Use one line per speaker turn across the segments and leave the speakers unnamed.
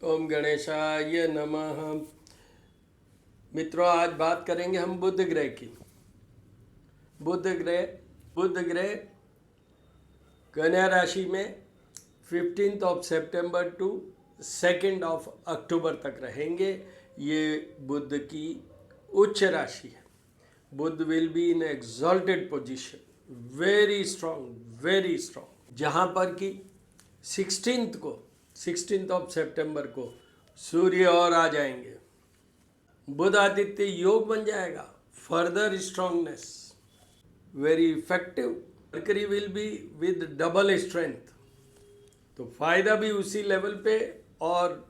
ओम गणेशाय नमः। मित्रों, आज बात करेंगे हम बुध ग्रह की। बुध ग्रह कन्या राशि में 15 सितंबर टू 2 अक्टूबर तक रहेंगे। ये बुध की उच्च राशि है। Budh will be in exalted position, very strong, जहाँ पर कि 16 सितंबर को सूर्य और आ जाएंगे। बुध आदित्य योग बन जाएगा, further strongness, very effective. Mercury will be with double strength, तो फायदा भी उसी लेवल पे और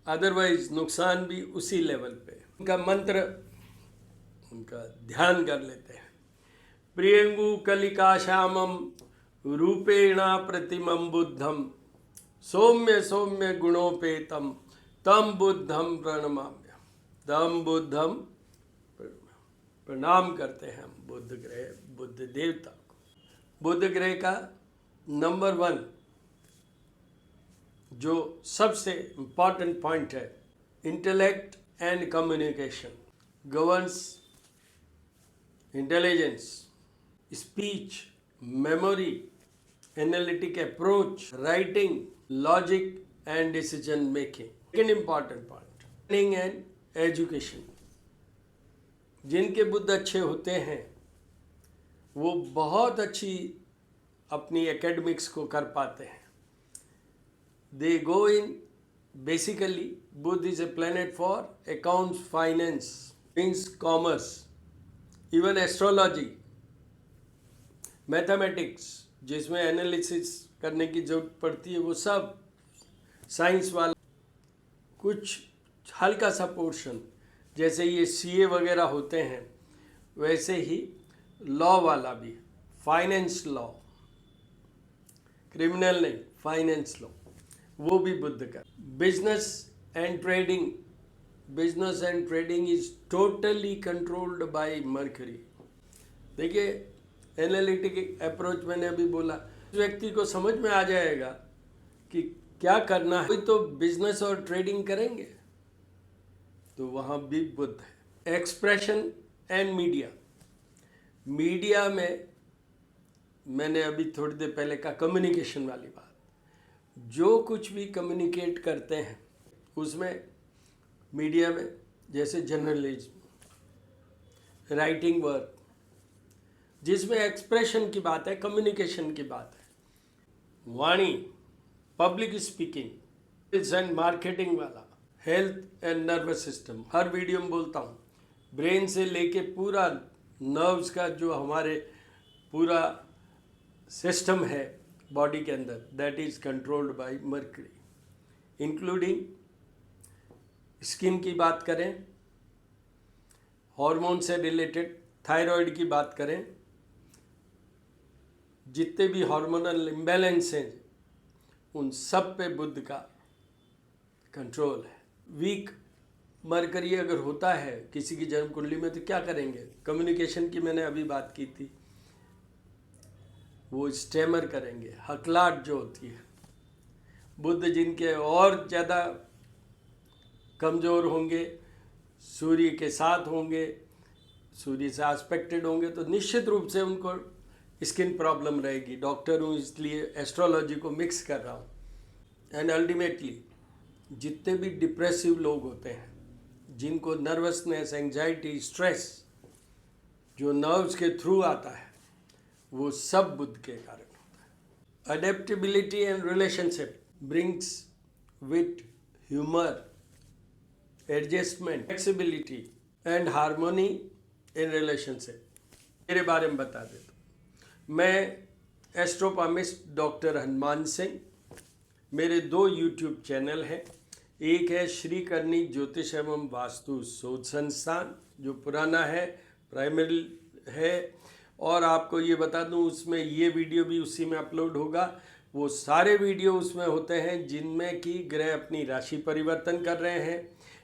अदरवाइज नुकसान भी उसी लेवल पे। उनका मंत्र, उनका ध्यान कर लेते हैं। प्रियंगु कलिका श्यामम रूपेणा प्रतिमं बुद्धम सौम्य गुणोपेतम तम बुद्धम प्रणमाम्य। तम बुद्धम प्रणाम करते हैं हम बुध ग्रह, बुद्ध देवता को। बुध ग्रह का नंबर 1 जो सबसे इम्पॉर्टेंट पॉइंट है, intellect and communication, governs intelligence, speech, memory, analytic approach, writing, logic and decision making. Second important point, learning and education. जिनके बुद्ध अच्छे होते हैं वो बहुत अच्छी अपनी एकेडमिक्स को कर पाते हैं। They go in, basically Budh is a planet for accounts, finance, means commerce, even astrology, mathematics, जिसमें एनालिसिस करने की जरूरत पड़ती है, वो सब साइंस वाला। कुछ हल्का सा पोर्शन, जैसे ये सीए वगैरह होते हैं, वैसे ही लॉ वाला भी, फाइनेंस लॉ, क्रिमिनल नहीं, फाइनेंस लॉ, वो भी बुध का। Business and trading is totally controlled by mercury. देखिए, एनालिटिक अप्रोच मैंने अभी बोला, व्यक्ति को समझ में आ जाएगा कि क्या करना है, तो बिजनेस और ट्रेडिंग करेंगे, तो वहाँ भी बुध है। एक्सप्रेशन एंड मीडिया में मैंने अभी थोड़ी देर पहले कहा, कम्युनिकेशन वाली बात। जो कुछ भी कम्युनिकेट करते हैं उसमें मीडिया में, जैसे जर्नलिज्म, राइटिंग वर्क, जिसमें एक्सप्रेशन की बात है, कम्युनिकेशन की बात है, वाणी, public speaking, sales and marketing वाला, हेल्थ एंड नर्वस सिस्टम, हर वीडियो में बोलता हूँ, ब्रेन से लेके पूरा नर्व्स का जो हमारे पूरा सिस्टम है बॉडी के अंदर, that is controlled by mercury. Including skin की बात करें, हार्मोन से रिलेटेड, थायराइड की बात करें, जितने भी हार्मोनल इम्बैलेंस हैं उन सब पे बुध का कंट्रोल है। वीक मरकरी अगर होता है किसी की जन्म कुंडली में, तो क्या करेंगे? कम्युनिकेशन की मैंने अभी बात की थी, वो स्टेमर करेंगे, हकलाहट जो होती है। बुध जिनके और ज़्यादा कमज़ोर होंगे, सूर्य के साथ होंगे, सूर्य से एस्पेक्टेड होंगे, तो निश्चित रूप से उनको स्किन प्रॉब्लम रहेगी। डॉक्टर हूँ इसलिए एस्ट्रोलॉजी को मिक्स कर रहा हूँ। एंड अल्टीमेटली जितने भी डिप्रेसिव लोग होते हैं, जिनको नर्वसनेस, एंजाइटी, स्ट्रेस जो नर्व्स के थ्रू आता है, वो सब बुध के कारण होता है। Adaptability and relationship brings with humour, adjustment, flexibility and harmony in relationship. मेरे बारे में बता देता हूँ। मैं एस्ट्रोपामिस्ट डॉक्टर हनुमान सिंह। मेरे 2 यूट्यूब चैनल हैं। एक है श्री करनी ज्योतिष एवं वास्तु शोध संस्थान, जो पुराना है, प्राइमरी है, और आपको ये बता दूं, उसमें ये वीडियो भी उसी में अपलोड होगा। वो सारे वीडियो उसमें होते हैं जिनमें कि ग्रह अपनी राशि परिवर्तन कर रहे हैं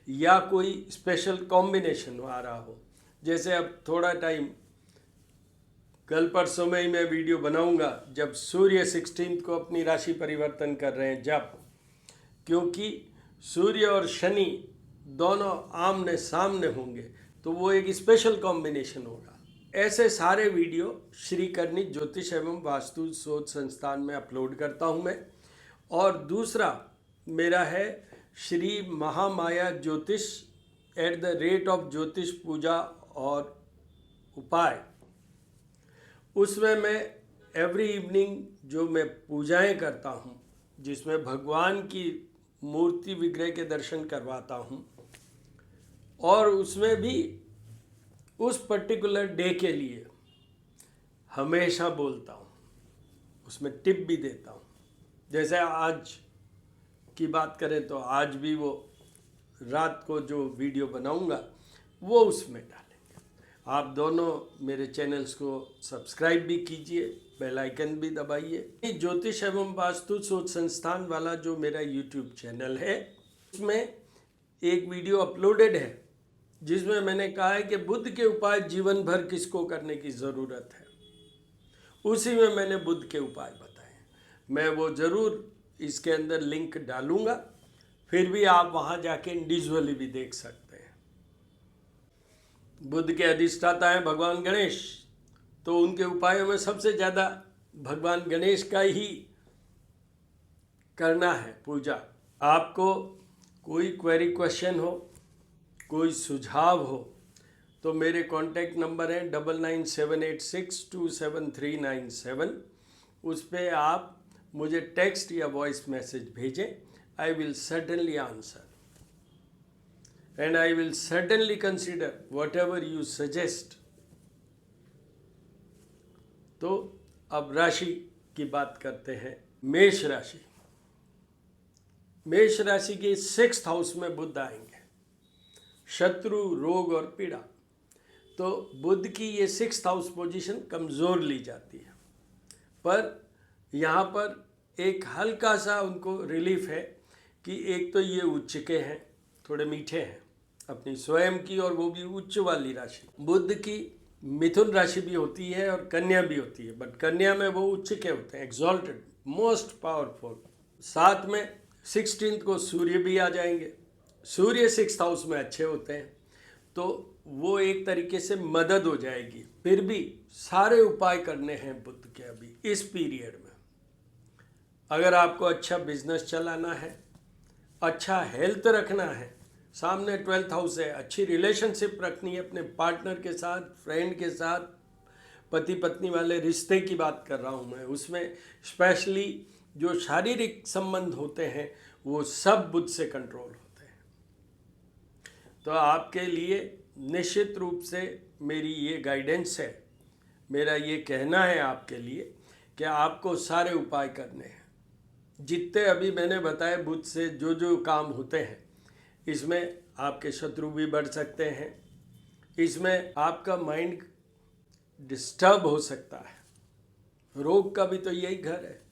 या कोई स्पेशल कॉम्बिनेशन आ रहा हो। जैसे अब थोड़ा टाइम, कल परसों में ही मैं वीडियो बनाऊंगा जब सूर्य 16 को अपनी राशि परिवर्तन कर रहे हैं, जब क्योंकि सूर्य और शनि दोनों आमने सामने होंगे तो वो एक स्पेशल कॉम्बिनेशन होगा। ऐसे सारे वीडियो श्री करनी ज्योतिष एवं वास्तु शोध संस्थान में अपलोड करता हूँ मैं। और दूसरा मेरा है श्री महामाया ज्योतिष @ ज्योतिष पूजा और उपाय। उसमें मैं एवरी इवनिंग जो मैं पूजाएं करता हूँ, जिसमें भगवान की मूर्ति विग्रह के दर्शन करवाता हूँ, और उसमें भी उस पर्टिकुलर डे के लिए हमेशा बोलता हूँ, उसमें टिप भी देता हूँ। जैसे आज की बात करें तो आज भी वो रात को जो वीडियो बनाऊंगा वो उसमें डालेंगे। आप दोनों मेरे चैनल्स को सब्सक्राइब भी कीजिए, बेल आइकन भी दबाइए। ज्योतिष एवं वास्तु शोध संस्थान वाला जो मेरा यूट्यूब चैनल है, उसमें एक वीडियो अपलोडेड है जिसमें मैंने कहा है कि बुध के उपाय जीवन भर किसको करने की ज़रूरत है। उसी में मैंने बुध के उपाय बताए। मैं वो ज़रूर इसके अंदर लिंक डालूंगा, फिर भी आप वहाँ जाके इंडिविजुअली भी देख सकते हैं। बुध के अधिष्ठाता हैं भगवान गणेश, तो उनके उपायों में सबसे ज़्यादा भगवान गणेश का ही करना है पूजा। आपको कोई क्वेरी क्वेश्चन हो, कोई सुझाव हो, तो मेरे कॉन्टैक्ट नंबर हैं 9978627397। उस पर आप मुझे टेक्स्ट या वॉइस मैसेज भेजें। I will certainly answer and I will certainly consider whatever you suggest। तो अब राशि की बात करते हैं। मेष राशि। मेष राशि के 6th हाउस में बुध आएंगे, शत्रु, रोग और पीड़ा। तो बुध की ये 6th हाउस पोजीशन कमज़ोर ली जाती है, पर यहाँ पर एक हल्का सा उनको रिलीफ है कि एक तो ये उच्च के हैं, थोड़े मीठे हैं अपनी स्वयं की, और वो भी उच्च वाली राशि। बुध की मिथुन राशि भी होती है और कन्या भी होती है, बट कन्या में वो उच्च के होते हैं, एक्सॉल्टेड, मोस्ट पावरफुल। साथ में 16th को सूर्य भी आ जाएंगे। सूर्य 6th हाउस में अच्छे होते हैं, तो वो एक तरीके से मदद हो जाएगी। फिर भी सारे उपाय करने हैं बुध के अभी इस पीरियड में। अगर आपको अच्छा बिजनेस चलाना है, अच्छा हेल्थ रखना है, सामने 12th हाउस है, अच्छी रिलेशनशिप रखनी है अपने पार्टनर के साथ, फ्रेंड के साथ, पति पत्नी वाले रिश्ते की बात कर रहा हूँ मैं, उसमें स्पेशली जो शारीरिक संबंध होते हैं वो सब बुध से कंट्रोल होते हैं। तो आपके लिए निश्चित रूप से मेरी ये गाइडेंस है, मेरा ये कहना है आपके लिए कि आपको सारे उपाय करने हैं। जितने अभी मैंने बताए बुध से जो जो काम होते हैं, इसमें आपके शत्रु भी बढ़ सकते हैं, इसमें आपका माइंड डिस्टर्ब हो सकता है, रोग का भी तो यही घर है,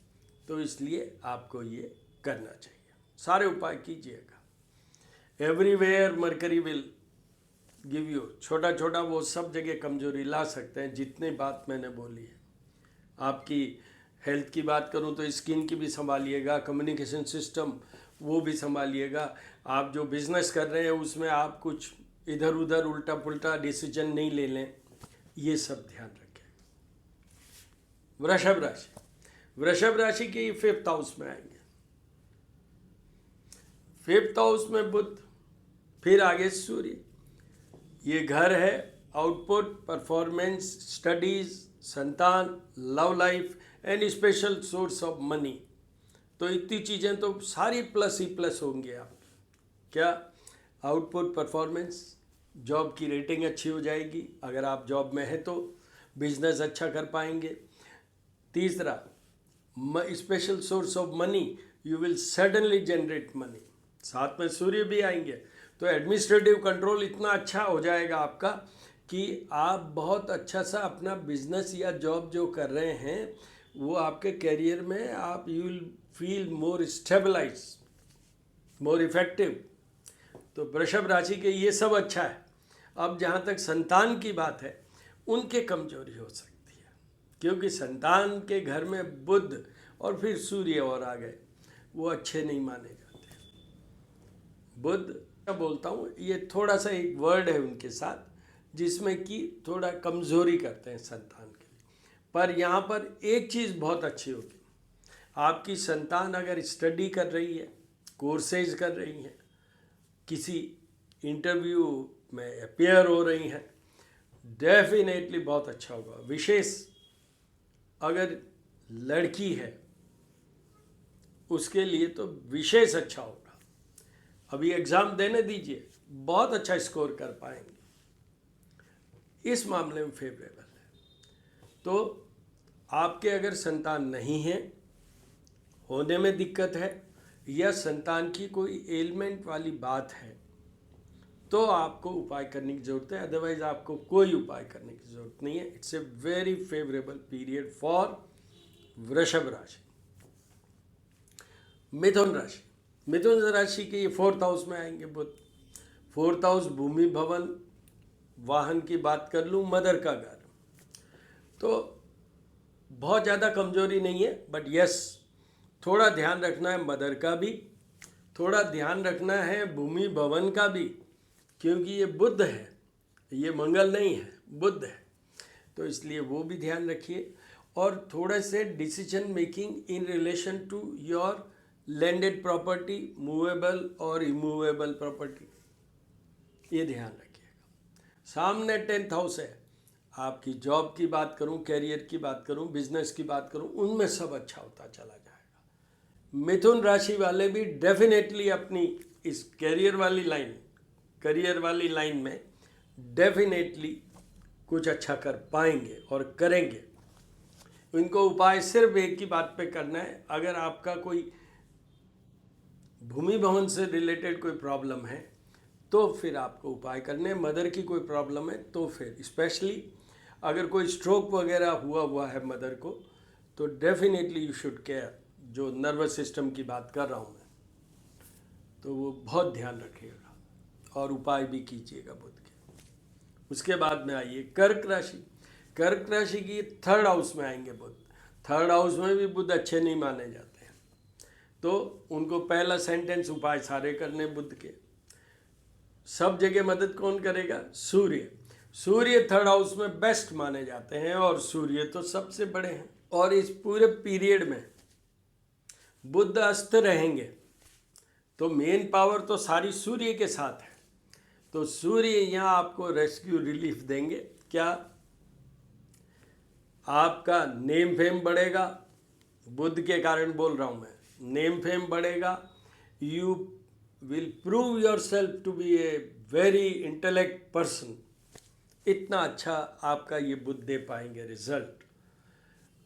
तो इसलिए आपको ये करना चाहिए। सारे उपाय कीजिएगा। Everywhere mercury will give you, छोटा छोटा वो सब जगह कमजोरी ला सकते हैं, जितनी बात मैंने बोली है। आपकी हेल्थ की बात करूं तो स्किन की भी संभालिएगा, कम्युनिकेशन सिस्टम वो भी संभालिएगा। आप जो बिजनेस कर रहे हैं उसमें आप कुछ इधर उधर उल्टा पुल्टा डिसीजन नहीं ले लें, ये सब ध्यान रखें। वृषभ राशि। वृषभ राशि के 5th हाउस में आएंगे। 5th हाउस में बुध, फिर आगे सूर्य। ये घर है आउटपुट, परफॉर्मेंस, स्टडीज, संतान, love life and special source of money. तो इतनी चीज़ें तो सारी प्लस ही प्लस होंगे। आप क्या आउटपुट, परफॉर्मेंस, जॉब की रेटिंग अच्छी हो जाएगी, अगर आप जॉब में हैं तो बिजनेस अच्छा कर पाएंगे। तीसरा, special source of money, you will suddenly generate money. साथ में सूर्य भी आएंगे तो एडमिनिस्ट्रेटिव कंट्रोल इतना अच्छा हो जाएगा आपका कि आप बहुत अच्छा सा अपना बिजनेस या जॉब जो कर रहे हैं वो आपके करियर में आप you will feel more stabilize, more effective. तो वृषभ राशि के ये सब अच्छा है। अब जहाँ तक संतान की बात है, उनके कमजोरी हो सकती है, क्योंकि संतान के घर में बुध और फिर सूर्य और आ गए, वो अच्छे नहीं माने जाते। बुध क्या बोलता हूँ, ये थोड़ा सा एक वर्ड है उनके साथ जिसमें कि थोड़ा कमज़ोरी करते हैं संतान के लिए। पर यहाँ पर एक चीज़ बहुत अच्छी होगी, आपकी संतान अगर स्टडी कर रही है, कोर्सेज कर रही हैं, किसी इंटरव्यू में अपेयर हो रही हैं, डेफिनेटली बहुत अच्छा होगा। विशेष अगर लड़की है उसके लिए तो विशेष अच्छा होगा। अभी एग्ज़ाम देने दीजिए, बहुत अच्छा स्कोर कर पाएंगे, इस मामले में फेवरेबल है। तो आपके अगर संतान नहीं है, होने में दिक्कत है, या संतान की कोई एलिमेंट वाली बात है, तो आपको उपाय करने की ज़रूरत है। अदरवाइज आपको कोई उपाय करने की ज़रूरत नहीं है। It's a very favourable period for वृषभ राशि। मिथुन राशि, मिथुन राशि के ये 4th हाउस में आएंगे बुध। 4th हाउस भूमि भवन वाहन की बात कर लूँ, मदर का घर, तो बहुत ज़्यादा कमजोरी नहीं है, बट यस थोड़ा ध्यान रखना है मदर का भी, थोड़ा ध्यान रखना है भूमि भवन का भी, क्योंकि ये बुध है, ये मंगल नहीं है, बुध है, तो इसलिए वो भी ध्यान रखिए। और थोड़ा से decision making in relation to your landed property, movable और इमूवेबल प्रॉपर्टी, ये ध्यान रखिएगा। सामने 10th हाउस है, आपकी जॉब की बात करूं, कैरियर की बात करूं, बिजनेस की बात करूं, उनमें सब अच्छा होता चला जाएगा। मिथुन राशि वाले भी डेफिनेटली अपनी इस करियर वाली लाइन में डेफिनेटली कुछ अच्छा कर पाएंगे और करेंगे। इनको उपाय सिर्फ एक ही बात पे करना है। अगर आपका कोई भूमि भवन से रिलेटेड कोई प्रॉब्लम है तो फिर आपको उपाय करने, मदर की कोई प्रॉब्लम है तो फिर स्पेशली अगर कोई स्ट्रोक वगैरह हुआ है मदर को, तो डेफिनेटली यू शुड केयर। जो नर्वस सिस्टम की बात कर रहा हूँ मैं, तो वो बहुत ध्यान रखिएगा और उपाय भी कीजिएगा बुध के। उसके बाद में आइए कर्क राशि। कर्क राशि की 3rd हाउस में आएंगे बुध। 3rd हाउस में भी बुध अच्छे नहीं माने जाते हैं, तो उनको पहला सेंटेंस उपाय सारे करने बुध के। सब जगह मदद कौन करेगा? सूर्य। सूर्य 3rd हाउस में बेस्ट माने जाते हैं और सूर्य तो सबसे बड़े हैं। और इस पूरे पीरियड में बुध अस्त रहेंगे, तो मेन पावर तो सारी सूर्य के साथ है, तो सूर्य यहाँ आपको रेस्क्यू रिलीफ देंगे। क्या? आपका नेम फेम बढ़ेगा, बुध के कारण बोल रहा हूँ मैं, नेम फेम बढ़ेगा। You will prove yourself to be a very intellect person. इतना अच्छा आपका ये बुध दे पाएंगे रिजल्ट।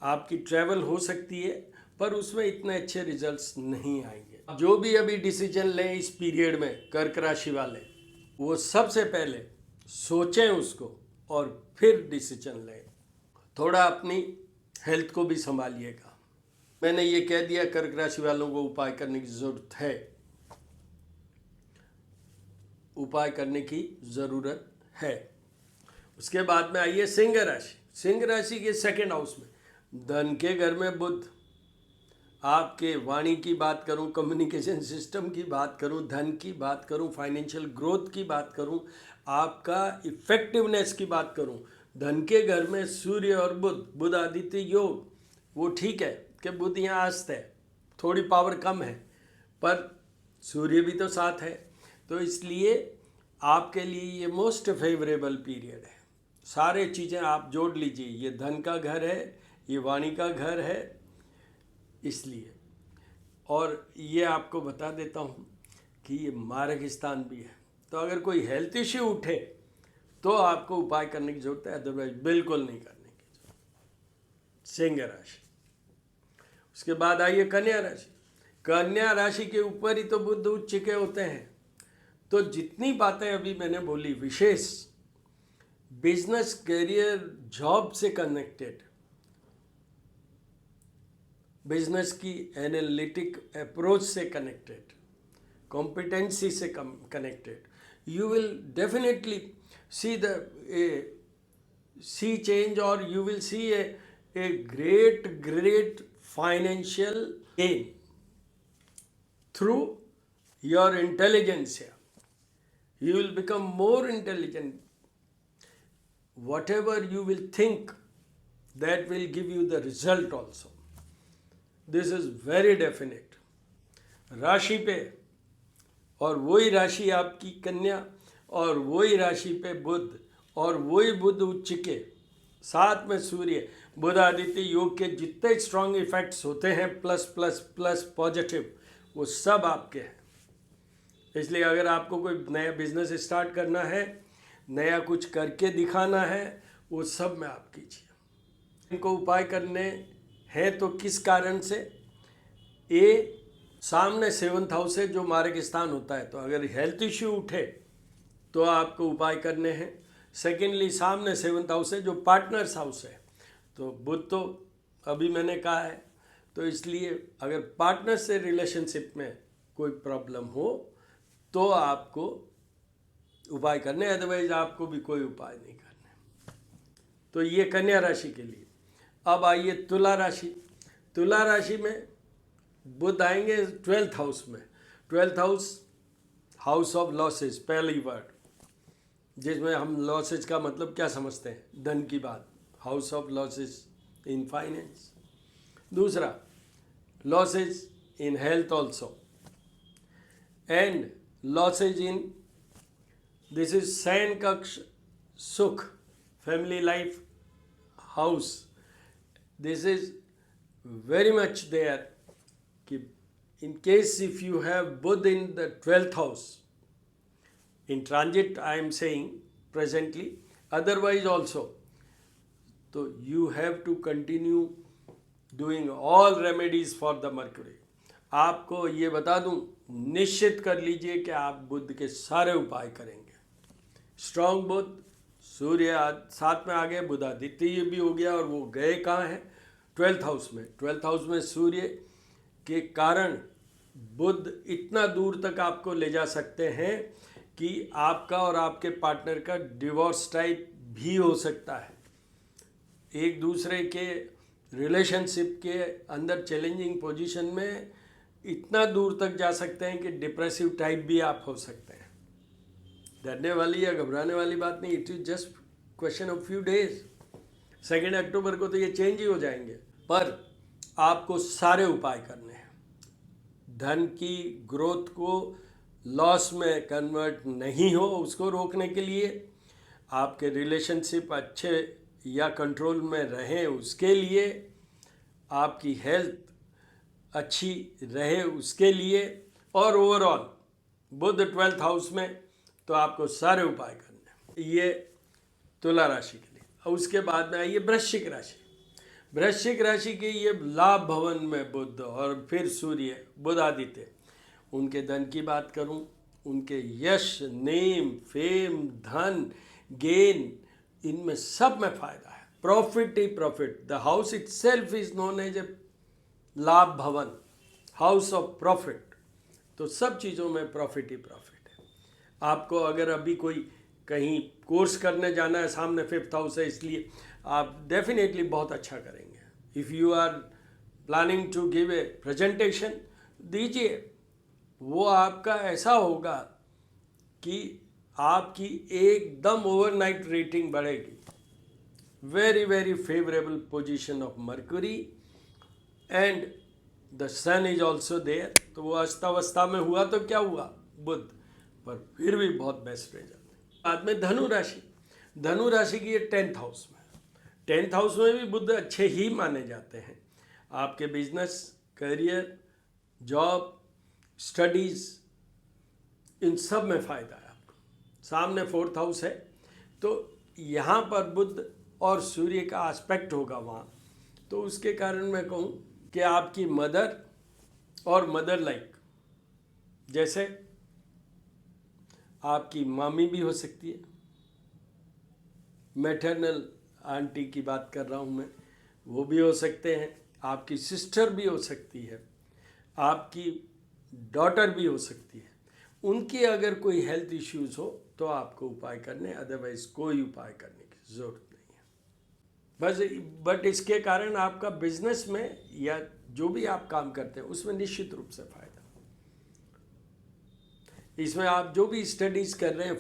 आपकी ट्रैवल हो सकती है, पर उसमें इतने अच्छे रिजल्ट्स नहीं आएंगे। जो भी अभी डिसीजन लें इस पीरियड में कर्क राशि वाले, वो सबसे पहले सोचें उसको और फिर डिसीजन लें। थोड़ा अपनी हेल्थ को भी संभालिएगा। मैंने ये कह दिया कर्क राशि वालों को उपाय करने की ज़रूरत है, उपाय करने की ज़रूरत है। उसके बाद में आइए सिंह राशि। सिंह राशि के 2nd हाउस में धन के घर में बुध। आपके वाणी की बात करूं, कम्युनिकेशन सिस्टम की बात करूं, धन की बात करूं, फाइनेंशियल ग्रोथ की बात करूं, आपका इफेक्टिवनेस की बात करूं, धन के घर में सूर्य और बुध, बुध आदित्य योग, वो ठीक है कि बुध यहाँ अस्त है, थोड़ी पावर कम है, पर सूर्य भी तो साथ है, तो इसलिए आपके लिए ये मोस्ट फेवरेबल पीरियड है। सारे चीज़ें आप जोड़ लीजिए, ये धन का घर है, ये वाणी का घर है, इसलिए। और ये आपको बता देता हूँ कि ये मार्ग स्थान भी है, तो अगर कोई हेल्थ इश्यू उठे तो आपको उपाय करने की ज़रूरत है, अदरवाइज बिल्कुल नहीं करने की ज़रूरत। सिंह राशि। उसके बाद आइए कन्या राशि। कन्या राशि के ऊपर ही तो बुध उच्च के होते हैं, तो जितनी बातें अभी मैंने बोली विशेष बिजनेस, करियर, जॉब से कनेक्टेड, बिजनेस की एनालिटिक अप्रोच से कनेक्टेड, कॉम्पिटेंसी से connected, you will definitely see see change, or you will see a great financial gain through your intelligence. You will become more intelligent. Whatever you will think, that will give you the result also. This is very definite. राशि पे, और वही राशि आपकी कन्या, और वही राशि पे बुध, और वही बुध उच्च के साथ में सूर्य, बुध आदित्य योग के जितने स्ट्रॉन्ग इफेक्ट्स होते हैं प्लस प्लस प्लस पॉजिटिव, वो सब आपके हैं. इसलिए अगर आपको कोई नया बिजनेस स्टार्ट करना है, नया कुछ करके दिखाना है, वो सब में आप कीजिए. इनको उपाय करने हैं तो किस कारण से? ए, सामने 7th हाउस है जो मार्ग स्थान होता है, तो अगर हेल्थ इश्यू उठे तो आपको उपाय करने हैं. सेकेंडली, सामने 7th हाउस है जो पार्टनर्स हाउस है, तो बुध तो अभी मैंने कहा है, तो इसलिए अगर पार्टनर से रिलेशनशिप में कोई प्रॉब्लम हो तो आपको उपाय करने, अदरवाइज आपको भी कोई उपाय नहीं करने. तो ये कन्या राशि के लिए. अब आइए तुला राशि. तुला राशि में बुध आएंगे 12th हाउस में. 12th house, house of losses, पहली वर्ड, जिसमें हम लॉसेज का मतलब क्या समझते हैं? धन की बात. House of losses in finance. दूसरा, losses in health also, and losses in, this is शयन कक्ष सुख, family life house. This is very much there कि in case if you have Buddha in the 12th house in transit, I am saying presently, otherwise also, so you have to continue doing all remedies for the Mercury. आपको ये बता दूं, निश्चित कर लीजिए कि आप बुध के सारे उपाय करेंगे. स्ट्रॉन्ग बुध, सूर्य साथ में आ गए, बुध आदित्य भी हो गया, और वो गए कहाँ हैं? 12th हाउस में. 12th हाउस में सूर्य के कारण बुध इतना दूर तक आपको ले जा सकते हैं कि आपका और आपके पार्टनर का डिवोर्स टाइप भी हो सकता है. एक दूसरे के रिलेशनशिप के अंदर चैलेंजिंग पोजीशन में इतना दूर तक जा सकते हैं कि डिप्रेसिव टाइप भी आप हो सकते हैं. डरने वाली या घबराने वाली बात नहीं. It is just question of few days. 2 अक्टूबर को तो ये चेंज ही हो जाएंगे. पर आपको सारे उपाय करने हैं. धन की ग्रोथ को लॉस में कन्वर्ट नहीं हो, उसको रोकने के लिए, आपके रिलेशनशिप अच्छे या कंट्रोल में रहें उसके लिए, आपकी हेल्थ अच्छी रहे उसके लिए, और ओवरऑल बुध 12th हाउस में, तो आपको सारे उपाय करने हैं. ये तुला राशि के लिए. और उसके बाद में आइए वृश्चिक राशि. वृश्चिक राशि के ये लाभ भवन में बुध और फिर सूर्य, बुध आदित्य, उनके धन की बात करूं, उनके यश, नेम, फेम, धन, गेन, इनमें सब में फायदा है. प्रॉफिट ही profit. The house itself is known as a लाभ भवन, हाउस ऑफ प्रॉफिट. तो सब चीज़ों में प्रॉफिट ही प्रॉफिट है. आपको अगर अभी कोई कहीं कोर्स करने जाना है, सामने 5th हाउस है, इसलिए आप डेफिनेटली बहुत अच्छा करेंगे. If you are planning to give a presentation, दीजिए. वो आपका ऐसा होगा कि आपकी एकदम ओवरनाइट रेटिंग बढ़ेगी. Very very favourable position of Mercury, and the sun is also there. तो वो अवस्था में हुआ तो क्या हुआ? बुध, पर फिर भी बहुत बेस्ट रह जाता है. बाद में धनु राशि. धनु राशि की ये 10th हाउस में. 10th हाउस में भी बुध अच्छे ही माने जाते हैं. आपके बिजनेस, करियर, जॉब, स्टडीज़, इन सब में फ़ायदा है आपको. सामने 4th हाउस है, तो यहाँ पर बुध और सूर्य का एस्पेक्ट होगा वहाँ, तो उसके कारण मैं कहूँ कि आपकी मदर और मदर लाइक, जैसे आपकी मामी भी हो सकती है, मैटरनल आंटी की बात कर रहा हूँ मैं, वो भी हो सकते हैं, आपकी सिस्टर भी हो सकती है, आपकी डॉटर भी हो सकती है. उनकी अगर कोई हेल्थ इश्यूज़ हो तो आपको उपाय करने, अदरवाइज कोई उपाय करने की ज़रूरत नहीं है. बस बट इसके कारण आपका बिजनेस में या जो भी आप काम करते हैं उसमें निश्चित रूप से फ़ायदा. इसमें आप जो भी स्टडीज़ कर रहे हैं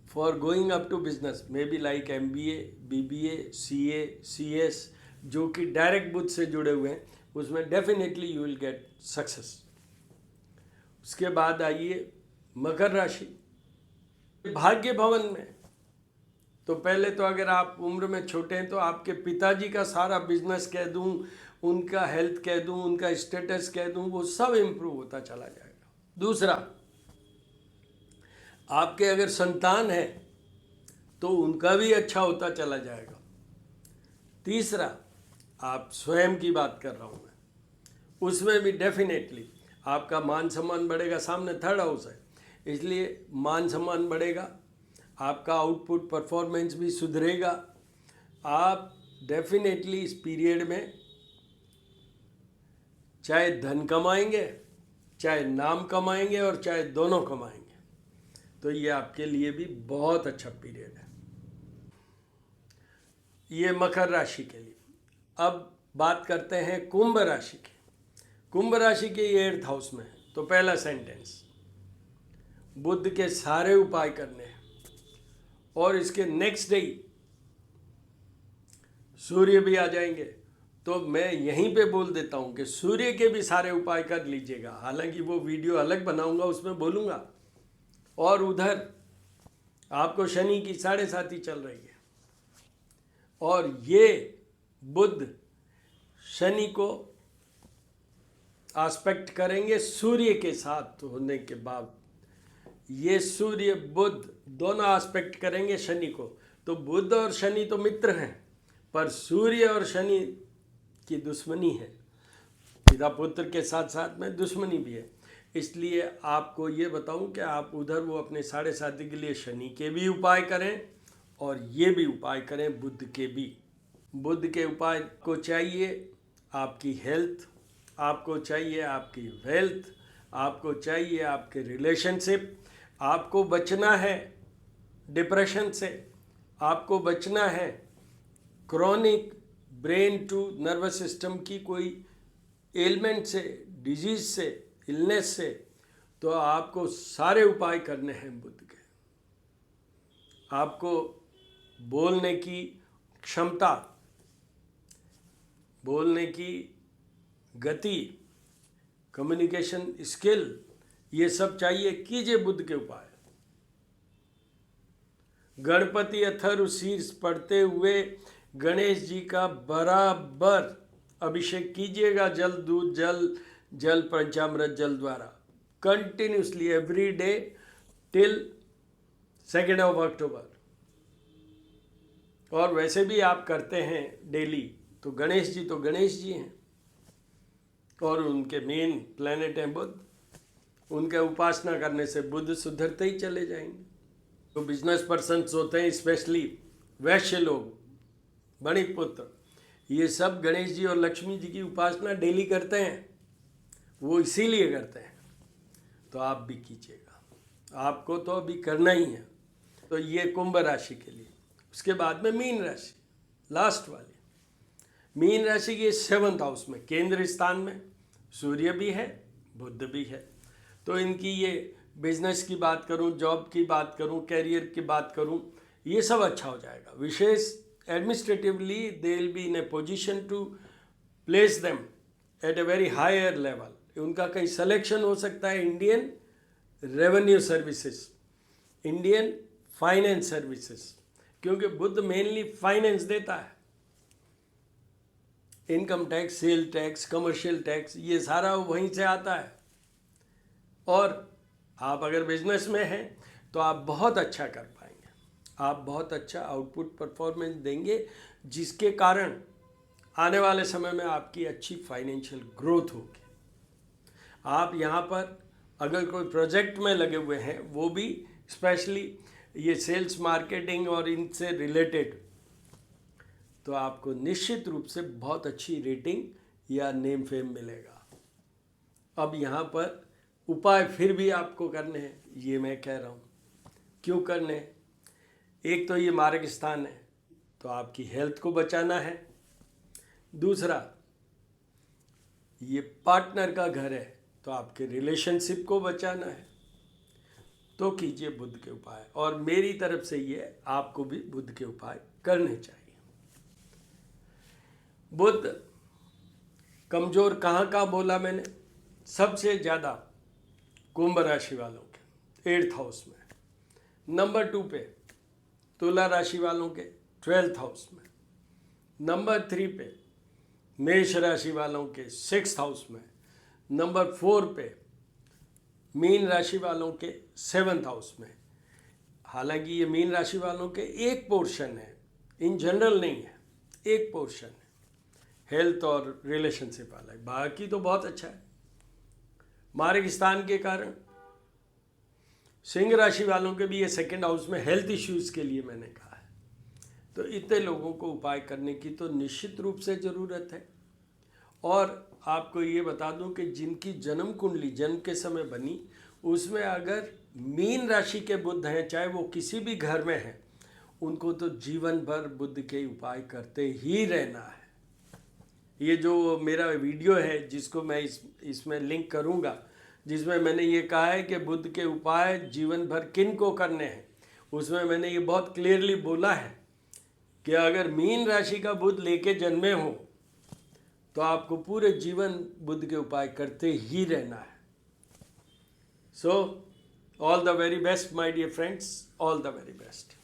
for going up to business, maybe like MBA, BBA, CA, CS, जो कि डायरेक्ट बुद्ध से जुड़े हुए हैं, उसमें definitely you will get success. उसके बाद आइए मकर राशि, भाग्य भवन में। तो पहले तो अगर आप उम्र में छोटे हैं तो आपके पिताजी का सारा बिजनेस कह दूं, उनका हेल्थ कह दूं, उनका स्टेटस कह दूं, वो सब इम्प्रूव होता चला जाएगा। दूसरा, आपके अगर संतान है तो उनका भी अच्छा होता चला जाएगा। तीसरा, आप स्वयं की बात कर रहा हूँ मैं, उसमें भी डेफिनेटली आपका मान सम्मान बढ़ेगा। सामने थर्ड हाउस है, इसलिए मान सम्मान बढ़ेगा, आपका आउटपुट परफॉर्मेंस भी सुधरेगा। आप डेफिनेटली इस पीरियड में चाहे धन कमाएंगे, चाहे नाम कमाएंगे और चाहे दोनों कमाएंगे, तो ये आपके लिए भी बहुत अच्छा पीरियड है, ये मकर राशि के लिए। अब बात करते हैं कुंभ राशि की। कुंभ राशि के ये 8th हाउस में है। तो पहला सेंटेंस, बुध के सारे उपाय करने हैं, और इसके नेक्स्ट डे सूर्य भी आ जाएंगे। तो मैं यहीं पे बोल देता हूँ कि सूर्य के भी सारे उपाय कर लीजिएगा, हालांकि वो वीडियो अलग बनाऊंगा, उसमें बोलूँगा। और उधर आपको शनि की 7.5 चल रही है, और ये बुध शनि को एस्पेक्ट करेंगे सूर्य के साथ होने के बाद। ये सूर्य बुध दोनों एस्पेक्ट करेंगे शनि को। तो बुध और शनि तो मित्र हैं, पर सूर्य और शनि की दुश्मनी है, पिता पुत्र के साथ साथ में दुश्मनी भी है। इसलिए आपको ये बताऊं कि आप उधर वो अपने 7.5 के लिए शनि के भी उपाय करें और ये भी उपाय करें बुध के भी। बुध के उपाय को चाहिए आपकी हेल्थ, आपको चाहिए आपकी वेल्थ, आपको चाहिए आपके रिलेशनशिप, आपको बचना है डिप्रेशन से, आपको बचना है chronic brain to nervous system की कोई एलिमेंट से, डिजीज से, इलनेस से। तो आपको सारे उपाय करने हैं बुध के। आपको बोलने की क्षमता, बोलने की गति, कम्युनिकेशन स्किल, ये सब चाहिए, कीजिए बुध के उपाय। गणपति अथर्व शीर्ष पढ़ते हुए गणेश जी का बराबर अभिषेक कीजिएगा, जल, दूध, जल पंचामृत जल द्वारा, कंटिन्यूसली एवरी डे टिल 2 अक्टूबर। और वैसे भी आप करते हैं डेली, तो गणेश जी हैं, और उनके मेन प्लैनेट हैं बुध। उनके उपासना करने से बुध सुधरते ही चले जाएंगे। तो बिजनेस पर्सन्स होते हैं, स्पेशली वैश्य लोग, बणिक पुत्र, ये सब गणेश जी और लक्ष्मी जी की उपासना डेली करते हैं, वो इसीलिए करते हैं। तो आप भी कीजिएगा, आपको तो अभी करना ही है। तो ये कुंभ राशि के लिए। उसके बाद में मीन राशि, लास्ट वाली। मीन राशि के 7th हाउस में, केंद्र स्थान में सूर्य भी है, बुध भी है। तो इनकी ये बिजनेस की बात करूं, जॉब की बात करूं, कैरियर की बात करूं, ये सब अच्छा हो जाएगा। विशेष administratively they will be in a position to place them at a very higher level. उनका कहीं सिलेक्शन हो सकता है Indian revenue services, Indian finance services, क्योंकि बुध मेनली फाइनेंस देता है। Income tax, sale tax, commercial tax, ये सारा वहीं से आता है। और आप अगर बिजनेस में हैं तो आप बहुत अच्छा कर पाएंगे, आप बहुत अच्छा आउटपुट परफॉर्मेंस देंगे, जिसके कारण आने वाले समय में आपकी अच्छी फाइनेंशियल ग्रोथ होगी। आप यहाँ पर अगर कोई प्रोजेक्ट में लगे हुए हैं, वो भी स्पेशली ये सेल्स, मार्केटिंग और इनसे रिलेटेड, तो आपको निश्चित रूप से बहुत अच्छी रेटिंग या नेम फेम मिलेगा। अब यहाँ पर उपाय फिर भी आपको करने हैं, ये मैं कह रहा हूँ। क्यों करने हैं? एक तो ये मार्ग स्थान है, तो आपकी हेल्थ को बचाना है। दूसरा, ये पार्टनर का घर है, तो आपके रिलेशनशिप को बचाना है। तो कीजिए बुध के उपाय, और मेरी तरफ से ये आपको भी बुध के उपाय करने चाहिए। बुध कमजोर कहाँ का बोला मैंने? सबसे ज़्यादा कुंभ राशि वालों के 8th हाउस में, नंबर 2 पे तुला राशि वालों के 12th हाउस में, नंबर 3 पे मेष राशि वालों के 6th हाउस में, नंबर 4 पे मीन राशि वालों के 7th हाउस में। हालांकि ये मीन राशि वालों के एक पोर्शन है, इन जनरल नहीं है, एक पोर्शन है हेल्थ और रिलेशनशिप वाला, बाकी तो बहुत अच्छा है। मार्ग स्थान के कारण सिंह राशि वालों के भी ये 2nd हाउस में हेल्थ इश्यूज के लिए मैंने कहा है। तो इतने लोगों को उपाय करने की तो निश्चित रूप से ज़रूरत है। और आपको ये बता दूं कि जिनकी जन्म कुंडली जन्म के समय बनी, उसमें अगर मीन राशि के बुध हैं, चाहे वो किसी भी घर में हैं, उनको तो जीवन भर बुध के उपाय करते ही रहना है। ये जो मेरा वीडियो है जिसको मैं इसमें लिंक करूँगा, जिसमें मैंने ये कहा है कि बुध के उपाय जीवन भर किन को करने हैं, उसमें मैंने ये बहुत क्लियरली बोला है कि अगर मीन राशि का बुध लेके जन्मे हो तो आपको पूरे जीवन बुध के उपाय करते ही रहना है। So all the very best my dear friends, all the very best.